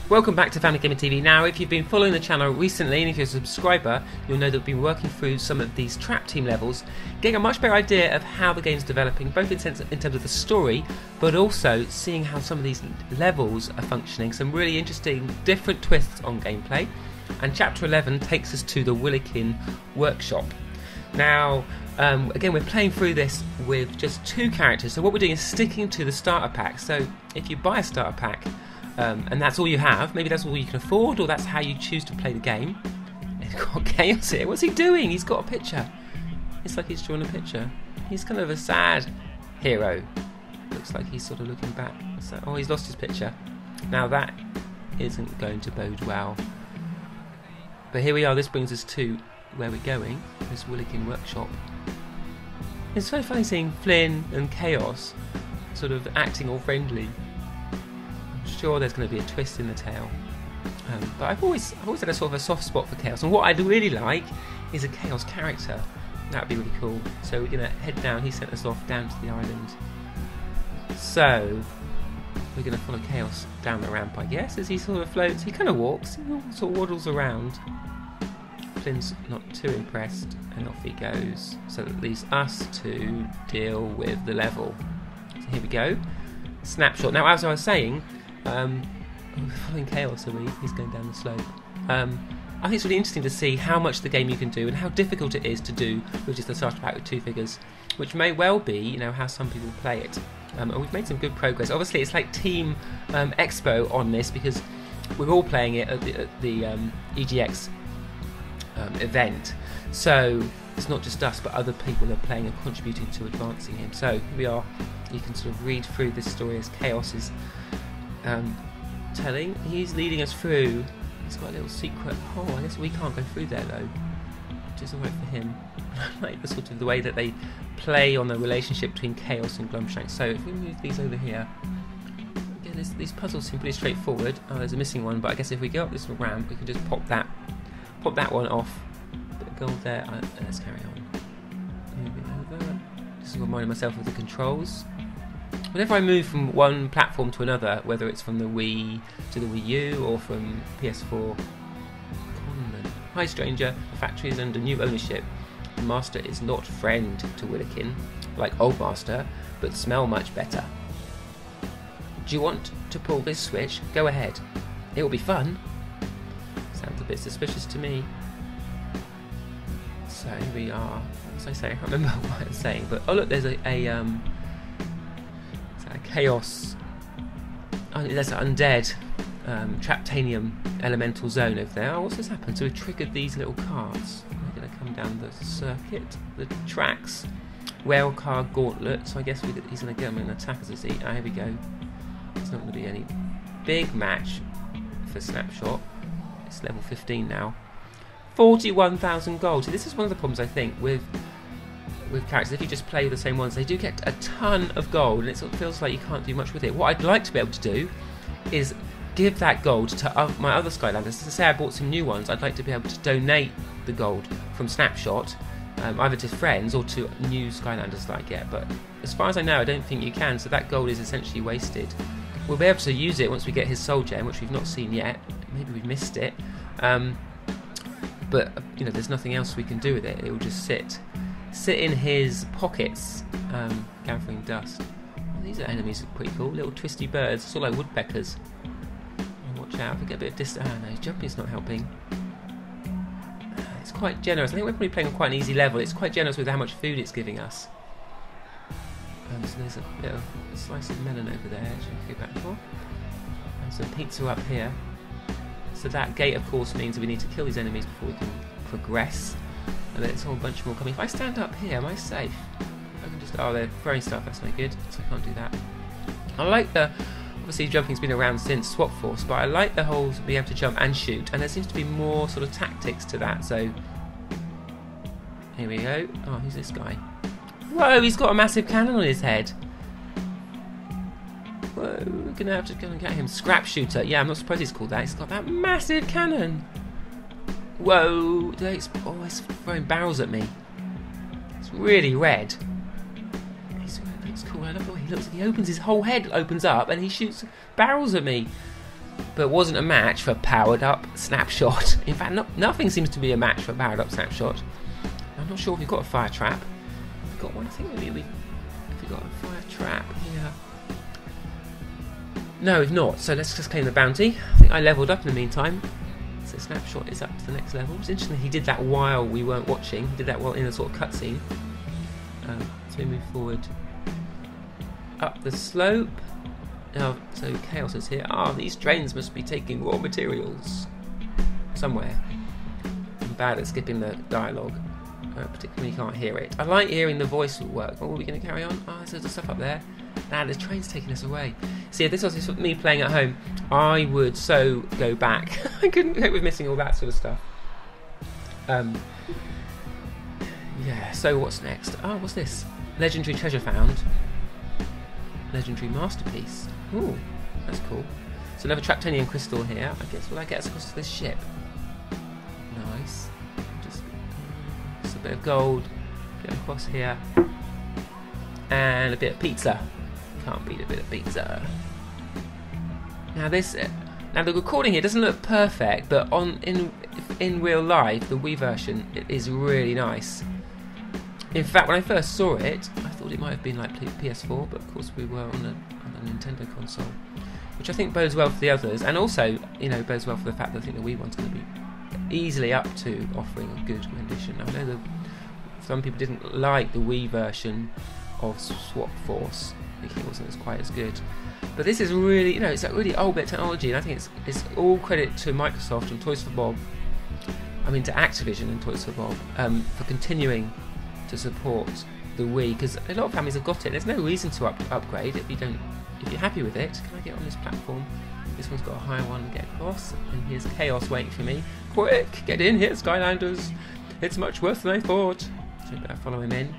Welcome back to Family Gamer TV. Now, if you've been following the channel recently and if you're a subscriber, you'll know that we've been working through some of these trap team levels, getting a much better idea of how the game's developing, both in terms of the story, but also seeing how some of these levels are functioning. Some really interesting, different twists on gameplay. And Chapter 11 takes us to the Wilikin Workshop. Now, again, we're playing through this with just 2 characters, so what we're doing is sticking to the starter pack. So if you buy a starter pack, and that's all you have, maybe that's all you can afford, or that's how you choose to play the game. He's got Chaos here. What's he doing? He's got a picture. It's like he's drawn a picture. He's kind of a sad hero. Looks like he's sort of looking back. So, oh, he's lost his picture. Now that isn't going to bode well. But here we are. This brings us to where we're going. This Wilikin Workshop. It's so funny seeing Flynn and Chaos sort of acting all friendly. Sure, there's going to be a twist in the tale, but I've always had a sort of a soft spot for Chaos, and what I'd really like is a Chaos character. That'd be really cool. So we're going to head down. He sent us off down to the island, so we're going to follow Chaos down the ramp, I guess, as he sort of floats. He kind of walks, he sort of waddles around. Flynn's not too impressed, and off he goes. So that leaves us to deal with the level. So here we go. Snapshot. Now, as I was saying, following Chaos, he's going down the slope. I think it's really interesting to see how much the game you can do and how difficult it is to do with just a starter pack with 2 figures, which may well be, you know, how some people play it. And we've made some good progress. Obviously, it's like Team Expo on this because we're all playing it at the EGX event. So it's not just us, but other people are playing and contributing to advancing him. So here we are. You can sort of read through this story as Chaos is telling. He's leading us through. He's got a little secret hole. I guess we can't go through there though, which is alright for him. I like the sort of the way that they play on the relationship between Chaos and Glumshanks. So if we move these over here, again, these puzzles seem pretty straightforward. Oh, there's a missing one, but I guess if we go up this ramp, we can just pop that one off. Bit of gold there. Let's carry on. Moving over. Just reminding myself of the controls. Whenever I move from one platform to another, whether it's from the Wii to the Wii U or from PS4, hi stranger, the factory is under new ownership. The master is not friend to Willikin, like old master, but smell much better. Do you want to pull this switch? Go ahead. It will be fun. Sounds a bit suspicious to me. So here we are. What was I saying? I can't remember what I was saying, but oh look, there's a Chaos. Oh, there's an undead Traptanium elemental zone over there. Oh, what's this happened? So we've triggered these little cards. We're going to come down the circuit, the tracks. Railcar gauntlet. So I guess he's going to get them and attack us, is he? Ah, here we go. It's not going to be any big match for Snapshot. It's level 15 now. 41,000 gold. So this is one of the problems I think with characters. If you just play with the same ones, they do get a ton of gold, and it sort of feels like you can't do much with it. What I'd like to be able to do is give that gold to my other Skylanders. To say I bought some new ones, I'd like to be able to donate the gold from Snapshot, either to friends or to new Skylanders that I get. But as far as I know, I don't think you can. So that gold is essentially wasted. We'll be able to use it once we get his soul gem, which we've not seen yet. Maybe we've missed it. But you know, there's nothing else we can do with it. It will just sit in his pockets, gathering dust. These are enemies are pretty cool. Little twisty birds, sort of like woodpeckers. Watch out, if we get a bit of distance. Oh no, jumping's not helping. It's quite generous. I think we're probably playing on quite an easy level. It's quite generous with how much food it's giving us. So there's a bit of a slice of melon over there, which we can go back for. And some pizza up here. So that gate, of course, means that we need to kill these enemies before we can progress. And then it's a whole bunch more coming. If I stand up here, am I safe? I can just... Oh, they're throwing stuff. That's no good. So I can't do that. I like the... Obviously, jumping's been around since Swap Force, but I like the whole being able to jump and shoot. And there seems to be more sort of tactics to that. So here we go. Oh, who's this guy? Whoa, he's got a massive cannon on his head. Whoa, we're going to have to go and get him. Scrap shooter. Yeah, I'm not surprised he's called that. He's got that massive cannon. Whoa, it's throwing barrels at me. It's really red. It looks cool. I love the way he looks. He opens his whole head, opens up, and he shoots barrels at me. but wasn't a match for Powered Up Snapshot. In fact, nothing seems to be a match for Powered Up Snapshot. I'm not sure if we've got a fire trap. We've got one. I think maybe we've got a fire trap here. No, we've not. So let's just claim the bounty. I think I leveled up in the meantime. So Snapshot is up to the next level. It's interesting he did that while we weren't watching. He did that while in a sort of cutscene. So we move forward up the slope. Oh, so Chaos is here. Ah, these trains must be taking raw materials somewhere. I'm bad at skipping the dialogue, particularly you can't hear it. I like hearing the voice work. Oh, are we going to carry on? Oh, there's the stuff up there. Nah, the train's taking us away. See, if this was me playing at home, I would so go back. I couldn't cope with missing all that sort of stuff. Yeah, so what's next? Oh, what's this? Legendary treasure found. Legendary masterpiece. Ooh, that's cool. So another Traptonian crystal here. I guess will I get us across to this ship? Nice. Just a bit of gold. Get across here. And a bit of pizza. Can't beat a bit of pizza. Now the recording here doesn't look perfect, but in real life, the Wii version is really nice. In fact, when I first saw it, I thought it might have been like PS4, but of course we were on a Nintendo console, which I think bodes well for the others, and also, you know, bodes well for the fact that I think the Wii one's going to be easily up to offering a good rendition. I know that some people didn't like the Wii version of Swap Force, thinking it wasn't quite as good. But this is really, you know, it's a really old bit of technology, and I think it's all credit to Microsoft and Toys for Bob. I mean, to Activision and Toys for Bob for continuing to support the Wii, because a lot of families have got it. There's no reason to upgrade if you're happy with it. Can I get on this platform? This one's got a higher one. Get across, and here's Chaos waiting for me. Quick, get in here, Skylanders. It's much worse than I thought. So I better follow him in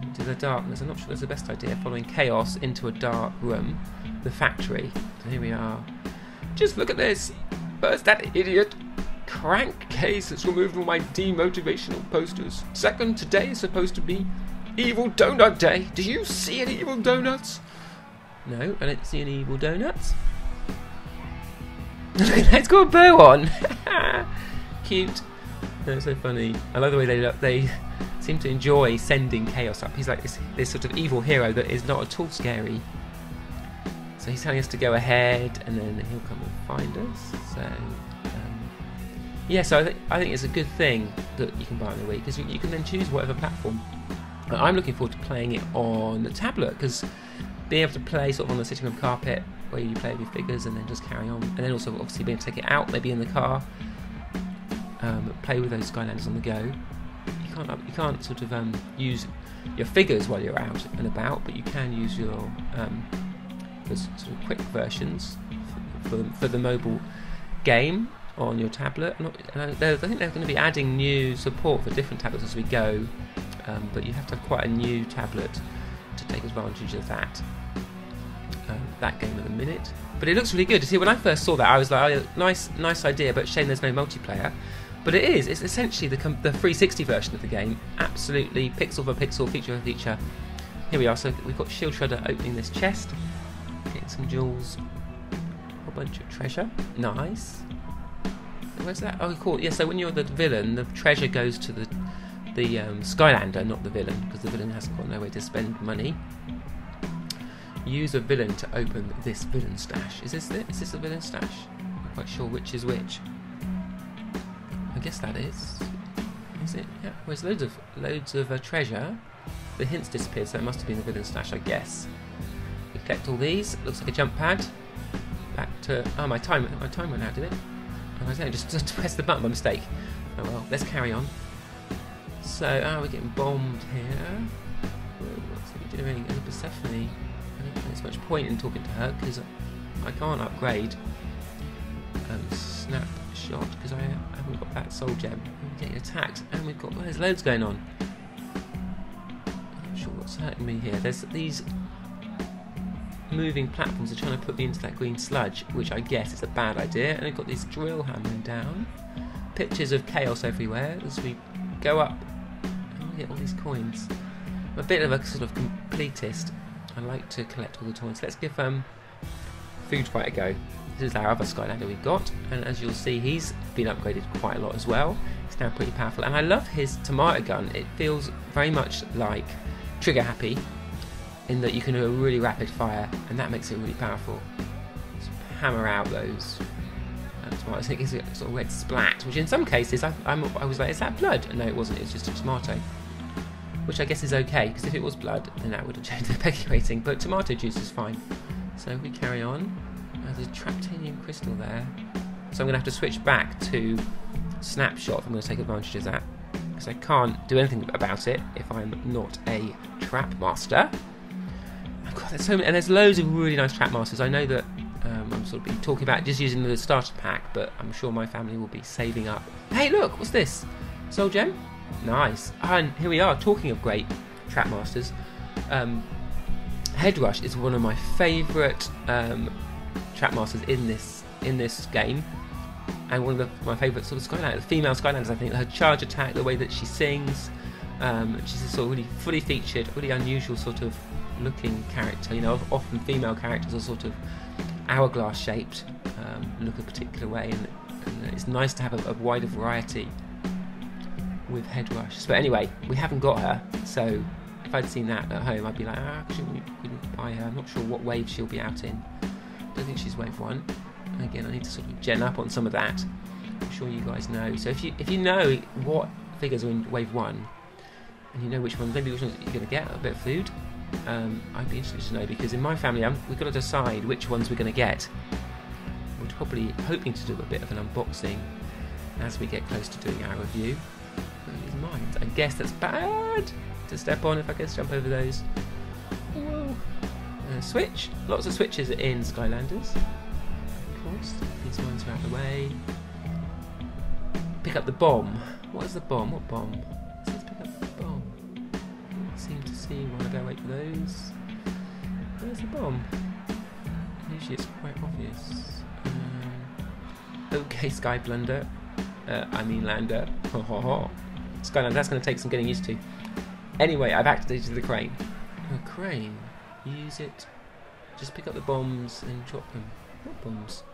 into the darkness. I'm not sure that's the best idea, following Chaos into a dark room, the factory. So here we are. Just look at this. First that idiot Krankcase has removed all my demotivational posters. Second, today is supposed to be Evil Donut Day. Do you see any evil donuts? No, I don't see any evil donuts. Look at that, it's got a bow on. Cute. That's so funny. I love the way they look. They seem to enjoy sending Chaos up. He's like this sort of evil hero that is not at all scary. So he's telling us to go ahead, and then he'll come and find us. So yeah, so I think it's a good thing that you can buy on the Wii, because you can then choose whatever platform. I'm looking forward to playing it on the tablet, because being able to play sort of on the sitting room carpet where you play with your figures and then just carry on, and then also obviously being able to take it out, maybe in the car, play with those Skylanders on the go. You can't sort of use your figures while you're out and about, but you can use your sort of quick versions for the mobile game on your tablet. And I think they're going to be adding new support for different tablets as we go, but you have to have quite a new tablet to take advantage of that game at the minute. But it looks really good. You see, when I first saw that, I was like, oh, nice idea, but shame there's no multiplayer. But it is. It's essentially the 360 version of the game, absolutely pixel for pixel, feature for feature. Here we are. So we've got Shield Shredder opening this chest, getting some jewels, a bunch of treasure. Nice. Where's that? Oh, cool. Yeah, so when you're the villain, the treasure goes to the Skylander, not the villain, because the villain hasn't got no way to spend money. Use a villain to open this villain stash. Is this a villain stash? I'm not quite sure which is which. I guess that is. Is it? Yeah. There's loads of treasure. The hints disappeared, so it must have been the villain stash, I guess. We collect all these. Looks like a jump pad. Back to. Oh, my time went out, did it? I don't know, just press the button by mistake. Oh well, let's carry on. So, we're getting bombed here. What's he doing? And Persephone. I don't think there's much point in talking to her, because I can't upgrade Snapshot, because I haven't got that soul gem. We're getting attacked, and there's loads going on. I'm not sure what's hurting me here. There's these moving platforms are trying to put me into that green sludge, which I guess is a bad idea. And I've got this drill hammering down. Pictures of Chaos everywhere as we go up. And we get all these coins. I'm a bit of a sort of completist. I like to collect all the coins. Let's give Food Fight a go. This is our other Skylander we've got, and as you'll see, he's been upgraded quite a lot as well. He's now pretty powerful, and I love his tomato gun. It feels very much like trigger happy, in that you can do a really rapid fire, and that makes it really powerful. Just hammer out those tomatoes. I think it's a sort of red splat, which in some cases I was like, is that blood? No, it wasn't. It's just a tomato, which I guess is okay, because if it was blood, then that would have changed the pecking rating. But tomato juice is fine. So we carry on. There's a traptanium crystal there, so I'm going to have to switch back to snapshot if I'm going to take advantage of that, because I can't do anything about it if I'm not a trap master. God, there's so many, and there's loads of really nice trap masters. I know that I'm sort of been talking about just using the starter pack, but I'm sure my family will be saving up. Hey, look, what's this? Soul gem? Nice. And here we are, talking of great trap masters. Headrush is one of my favourite trap masters in this game, and one of my favourite sort of Skylanders, female Skylanders. I think her charge attack, the way that she sings, she's a sort of really fully featured, really unusual sort of looking character. You know, often female characters are sort of hourglass shaped, look a particular way, and it's nice to have a wider variety with Headrush. But anyway, we haven't got her, so if I'd seen that at home, I'd be like, actually, we couldn't buy her. I'm not sure what wave she'll be out in. I don't think she's wave 1. And again, I need to sort of gen up on some of that. I'm sure you guys know. So if you know what figures are in wave 1, and you know which ones, maybe which ones you're going to get a bit of food, I'd be interested to know, because in my family, we've got to decide which ones we're going to get. We're probably hoping to do a bit of an unboxing as we get close to doing our review. I guess that's bad to step on if I guess jump over those. Whoa. Switch. Lots of switches in Skylanders. Of course. These ones are out of the way. Pick up the bomb. What is the bomb? What bomb? It says pick up the bomb. Can't seem to see when I go wait for those. Where's the bomb? Usually it's quite obvious. Okay, Sky Blunder. Lander. Ho ho ho. Skylander, that's going to take some getting used to. Anyway, I've activated the crane. A crane. Use it. Just pick up the bombs and drop them. What bombs?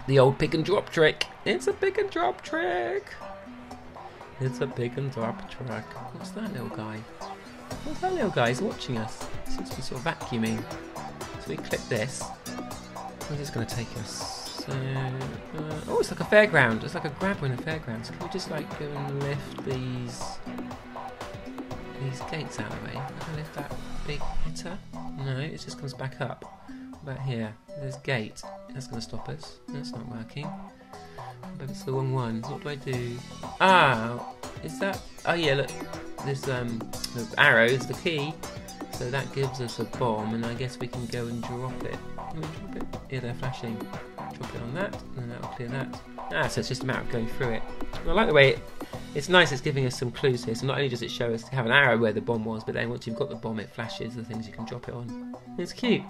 The old pick and drop trick. It's a pick and drop trick. It's a pick and drop trick. What's that little guy? What's that little guy? He's watching us. He seems to be sort of vacuuming. So we click this. Where's this going to take us? Oh, it's like a fairground. It's like a grabber in a fairground. So can we just like go and lift these gates out of the way? Can I lift that big hitter? No, it just comes back up. What about here? There's gate. That's going to stop us. That's not working. But it's the wrong one. What do I do? Ah, is that? Oh yeah, look. There's the arrow is the key. So that gives us a bomb, and I guess we can go and drop it. Can we drop it? Yeah, they're flashing. Drop it on that, and then that'll clear that. So it's just a matter of going through it. I like the way it's nice, it's giving us some clues here. So not only does it show us to have an arrow where the bomb was, but then once you've got the bomb, it flashes the things you can drop it on. It's cute.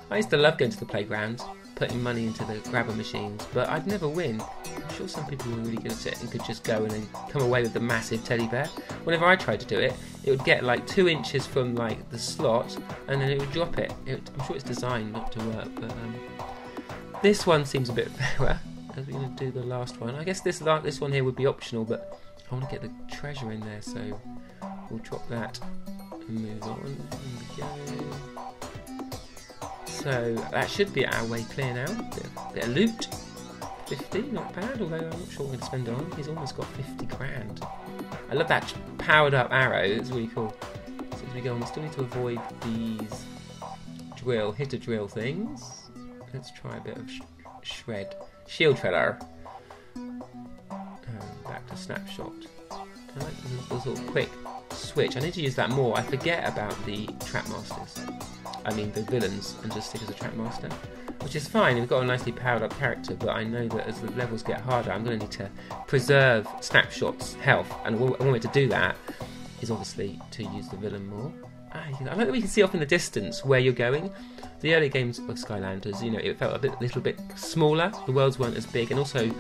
I used to love going to the playground, putting money into the grabber machines, but I'd never win. I'm sure some people were really good at it and could just go and then come away with the massive teddy bear. Whenever I tried to do it, it would get like 2 inches from like the slot, and then it would drop it. I'm sure it's designed not to work, but this one seems a bit fairer. As we're going to do the last one. I guess this one here would be optional, but I want to get the treasure in there, so we'll drop that and move on. There we go. So that should be our way clear now. Bit of loot. 50, not bad, although I'm not sure what we're going to spend it on. He's almost got 50 grand. I love that powered up arrow, it's really cool. So as we go on, we still need to avoid these hitter drill things. Let's try a bit of shield shredder. Back to snapshot. I like the sort of quick switch. I need to use that more. I forget about the trap masters. I mean the villains, and just stick as a trap master, which is fine. We've got a nicely powered up character, but I know that as the levels get harder, I'm going to need to preserve snapshot's health, and one way to do that is obviously to use the villain more. I like that we can see off in the distance where you're going. The early games of Skylanders, you know, it felt a little bit smaller. The worlds weren't as big, and also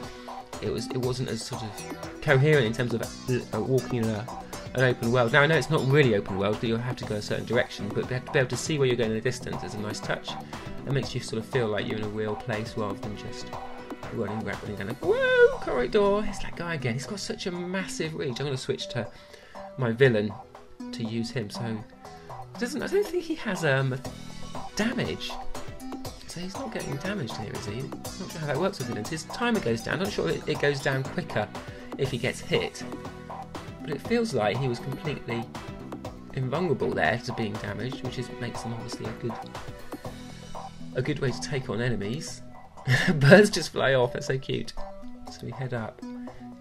it wasn't as sort of coherent in terms of walking in a an open world. Now I know it's not really open world, but you'll have to go a certain direction, but to be able to see where you're going in the distance is a nice touch. It makes you sort of feel like you're in a real place rather than just running down like, whoa, corridor. It's that guy again. He's got such a massive reach. I'm going to switch to my villain to use him. So I don't think he has damage. So he's not getting damaged here, is he? I'm not sure how that works with villains. His timer goes down. I'm not sure it goes down quicker if he gets hit. But it feels like he was completely invulnerable there to being damaged, which makes him obviously a good way to take on enemies. Birds just fly off. That's so cute. So we head up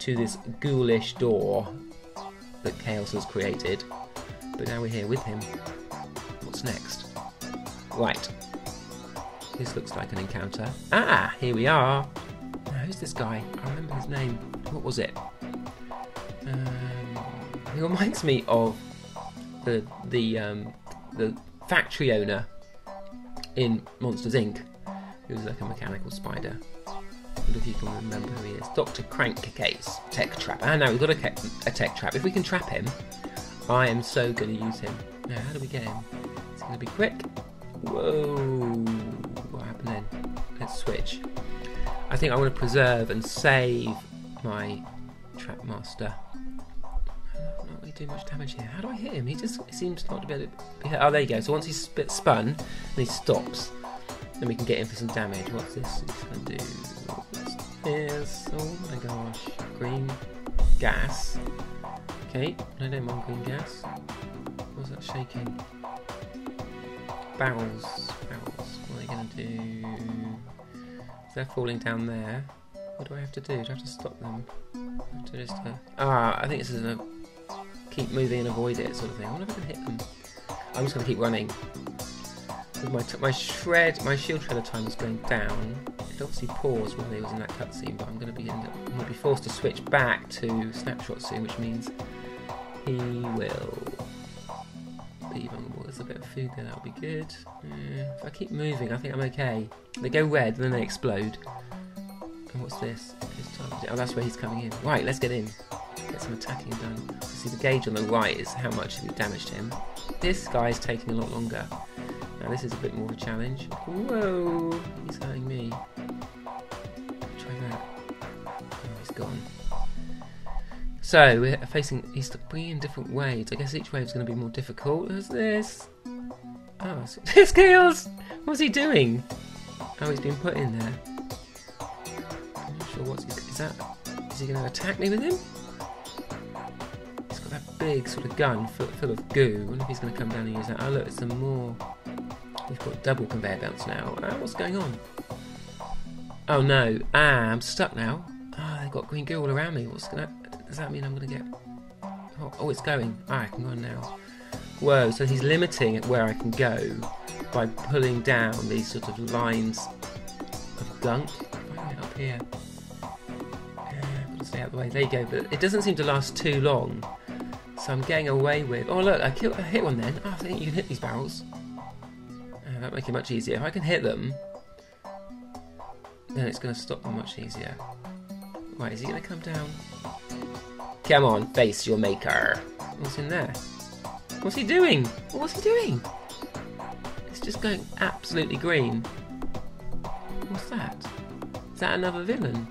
to this ghoulish door that Chaos has created. But now we're here with him. What's next? Right. This looks like an encounter. Ah, here we are. Now, who's this guy? I remember his name. What was it? He reminds me of the factory owner in Monsters Inc. He was like a mechanical spider. I wonder if you can remember who he is. Dr. Krankcase. Tech trap. Ah, no, we've got a tech trap. If we can trap him, I am so going to use him. Now, how do we get him? It's going to be quick. Whoa. What happened then? Let's switch. I think I want to preserve and save my trap master. Not really doing much damage here. How do I hit him? He just seems not to be able to be hit. Oh, there you go. So once he's spun and he stops, then we can get in for some damage. What's this he's going to do? What's this? Oh my gosh. Green gas. Okay, I don't mind green gas. What's that shaking? Barrels. What are they going to do? If they're falling down there, what do I have to do? Do I have to stop them? I have to just, I think this is a keep moving and avoid it sort of thing. I wonder if I can hit them. I'm just going to keep running. With my shield shredder time is going down. It obviously paused while he was in that cutscene, but I'm going to be forced to switch back to snapshot soon, which means he will be vulnerable. There's a bit of food there, that'll be good. If I keep moving, I think I'm okay. They go red, and then they explode. And what's this? Oh, that's where he's coming in. Right, let's get in. Get some attacking done. See, the gauge on the right is how much we damaged him. This guy's taking a lot longer. Now this is a bit more of a challenge. Whoa! He's hurting me. Try that. Oh, he's gone. So we're facing. He's bringing in different waves. I guess each wave is going to be more difficult. Who's this? Oh, it's Chaos. What's he doing? Oh, he's been put in there. I'm not sure what's. Is he going to attack me with him? He's got that big sort of gun full of goo. I wonder if he's going to come down and use that. Oh look, it's some more. We've got double conveyor belts now. What's going on? Oh no. I'm stuck now. They've got green goo all around me. Does that mean I'm going to get... Oh, it's going. I can go on now. Whoa, so he's limiting at where I can go by pulling down these sort of lines of gunk. If I get up here. I've got to stay out of the way. There you go. But it doesn't seem to last too long. So I'm getting away with... Oh look, I hit one then. I think you can hit these barrels. That'll make it much easier. If I can hit them, then it's going to stop them much easier. Right, is he going to come down? Come on, face your maker. What's in there? What's he doing? What's he doing? It's just going absolutely green. What's that? Is that another villain?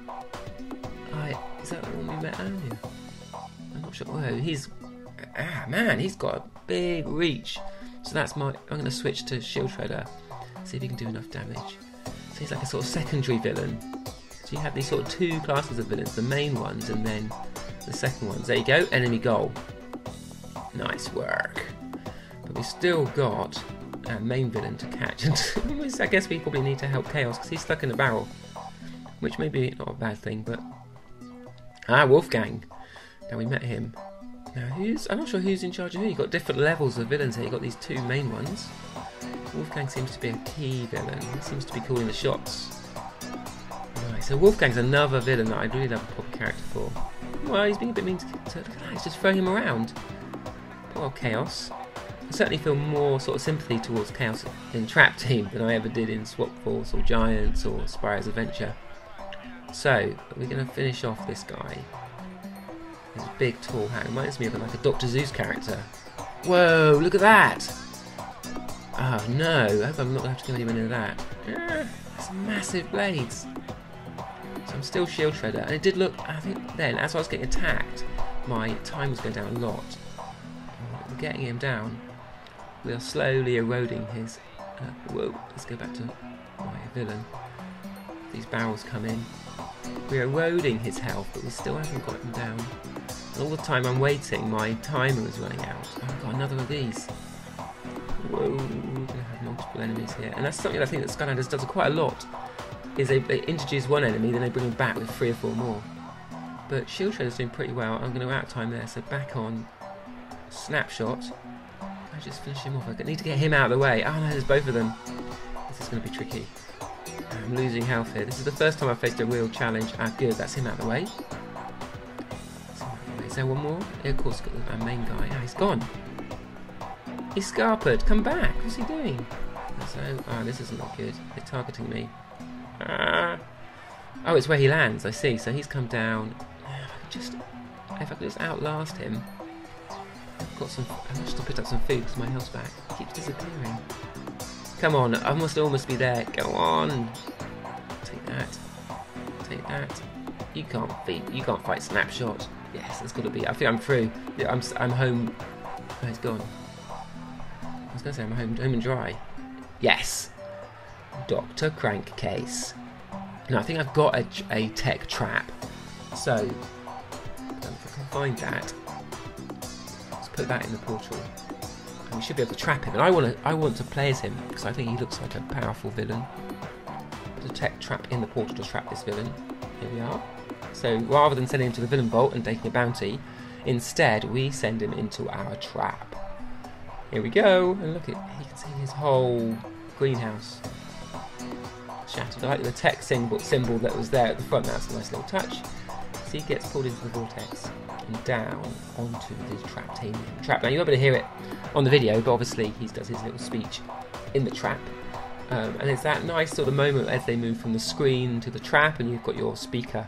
Is that the one we met earlier? I'm not sure. Whoa, he's... man, he's got a big reach. So that's I'm going to switch to shield shredder. See if he can do enough damage. So he's like a sort of secondary villain. So you have these sort of two classes of villains. The main ones and then the second ones. There you go. Enemy goal. Nice work. But we've still got our main villain to catch. And I guess we probably need to help Chaos because he's stuck in a barrel. Which may be not a bad thing, but... Wolfgang. Now we met him. Now I'm not sure who's in charge of who. You've got different levels of villains here. You've got these two main ones. Wolfgang seems to be a key villain. He seems to be calling the shots. Right, so Wolfgang's another villain that I'd really love a proper character for. Well, he's being a bit mean to look at that, he's just throwing him around. Poor old Chaos. I certainly feel more sort of sympathy towards Chaos in Trap Team than I ever did in Swap Force or Giants or Spyro's Adventure. So, we're going to finish off this guy. His big tall hat reminds me of like a Dr. Zeus character. Whoa, look at that! Oh no, I hope I'm not going to have to go anywhere near that. That's massive blades. So I'm still shield shredder, and it did look, I think then, as I was getting attacked, my time was going down a lot. We're getting him down. We are slowly eroding his... whoa, let's go back to my villain. These barrels come in. We're eroding his health, but we still haven't got him down. And all the time I'm waiting, my timer is running out. Oh, I've got another of these. Whoa, we're going to have multiple enemies here. And that's something I think that Skylanders does quite a lot, is they introduce one enemy, then they bring him back with 3 or 4 more. But Shield Shredder's doing pretty well. I'm going to out-time there, so back on Snapshot. I just finish him off. I need to get him out of the way. Oh no, there's both of them. This is going to be tricky. I'm losing health here. This is the first time I've faced a real challenge. Ah, good, that's him out of the way. Is there one more? Yeah, of course, got our main guy. Ah, he's gone. He's scarpered. Come back. What's he doing? So, this doesn't look good. They're targeting me. Oh, it's where he lands. I see. So he's come down. If I could just outlast him. I've got some. I managed to put up some food because my health's back. It keeps disappearing. Come on, I must almost be there. Go on. Take that. Take that. You can't fight Snapshot. Yes, that's got to be. I think I'm through. Yeah, I'm home. Oh, he's gone. I was going to say I'm home and dry. Yes. Dr. Krankcase. Now I think I've got a tech trap. So if I can find that, let's put that in the portal. And we should be able to trap him. And I want to play as him because I think he looks like a powerful villain. Put a tech trap in the portal to trap this villain. Here we are. So rather than sending him to the villain vault and taking a bounty, instead we send him into our trap. Here we go. And look, he can see his whole greenhouse shattered. I like the tech symbol that was there at the front. That's a nice little touch. So he gets pulled into the vortex and down onto the trap team. Now you're able to hear it on the video, but obviously he does his little speech in the trap. And it's that nice sort of moment as they move from the screen to the trap, and you've got your speaker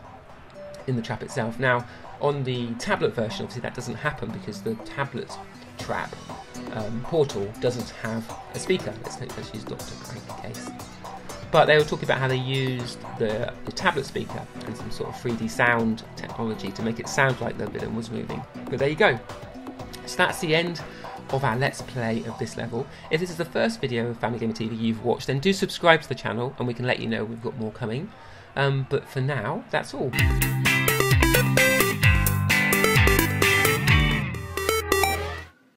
in the trap itself. Now, on the tablet version, obviously that doesn't happen because the tablet trap portal doesn't have a speaker. Let's use Dr. Krankcase. But they were talking about how they used the tablet speaker and some sort of 3D sound technology to make it sound like the villain was moving. But there you go. So that's the end of our Let's Play of this level. If this is the first video of Family Gamer TV you've watched, then do subscribe to the channel and we can let you know we've got more coming. But for now, that's all.